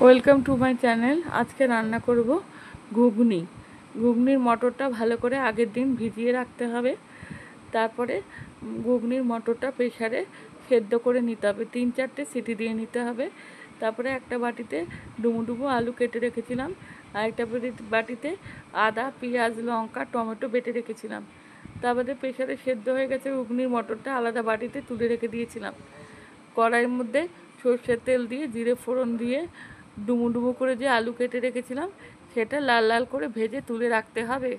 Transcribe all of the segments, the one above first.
Welcome to my channel. আজকে রান্না করব ঘুগনি। ঘুগনির মটরটা ভালো করে আগের দিন ভিজিয়ে রাখতে হবে। তারপরে ঘুগনির মটরটা প্রেসারে সেদ্ধ করে নিতে হবে, 3-4টে সিটি দিয়ে নিতে হবে। তারপরে একটা বাটিতে ডুমো আলু কেটে রেখেছিলাম, আর একটা বাটিতে আদা, পেঁয়াজ, লঙ্কা, টমেটো বেটে রেখেছিলাম। তারপরে প্রেসারে সেদ্ধ হয়ে গেছে ঘুগনির মটরটা আলাদা বাটিতে তুলে রেখে দিয়েছিলাম। কড়াইয়ের মধ্যে সর্ষের তেল দিয়ে জিরে ফোড়ন দিয়ে ডুমো করে যে আলু কেটে রেখেছিলাম সেটা লাল লাল করে ভেজে তুলে রাখতে হবে।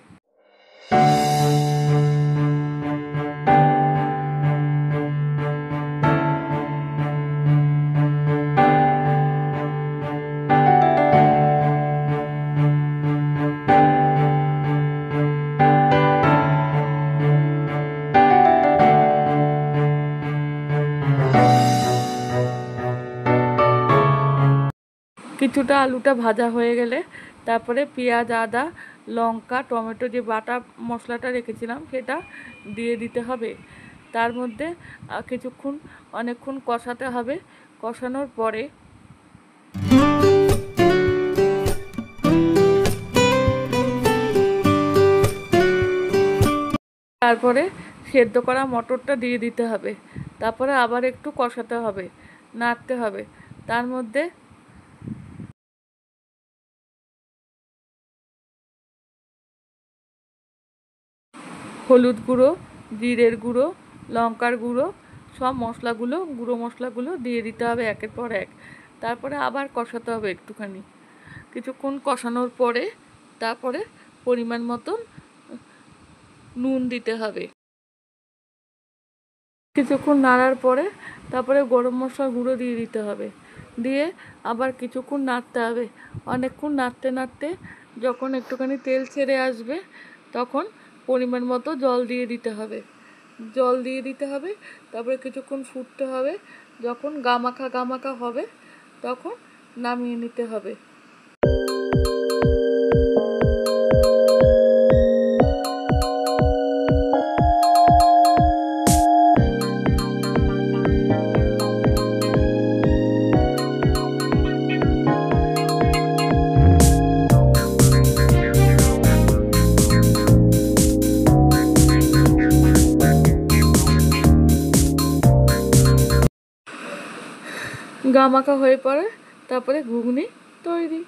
কিছুটা আলুটা ভাজা হয়ে গেলে তারপরে পেঁয়াজ, আদা, লঙ্কা, টমেটো যে বাটা মশলাটা রেখেছিলাম সেটা দিয়ে দিতে হবে। তার মধ্যে অনেকক্ষণ কষাতে হবে। কষানোর পরে তারপরে সেদ্ধ করা মটরটা দিয়ে দিতে হবে। তারপরে আবার একটু কষাতে হবে, নাড়তে হবে। তার মধ্যে হলুদ গুঁড়ো, জিরের গুঁড়ো, লঙ্কার গুঁড়ো, সব গুঁড়ো মশলাগুলো দিয়ে দিতে হবে একের পর এক। তারপরে আবার কষাতে হবে একটুখানি। কিছুক্ষণ কষানোর পরে তারপরে পরিমাণ মতন নুন দিতে হবে। কিছুক্ষণ নাড়ার পরে তারপরে গরম মশলার গুঁড়ো দিয়ে দিতে হবে। দিয়ে আবার কিছুক্ষণ নাড়তে হবে। অনেকক্ষণ নাড়তে যখন একটুখানি তেল ছেড়ে আসবে তখন পরিমাণ মতো জল দিয়ে দিতে হবে। তারপরে কিছুক্ষণ ফুটতে হবে। যখন গামাখা হবে তখন নামিয়ে নিতে হবে। গামাখা হয়ে পড়ে তারপরে ঘুগনি তৈরি।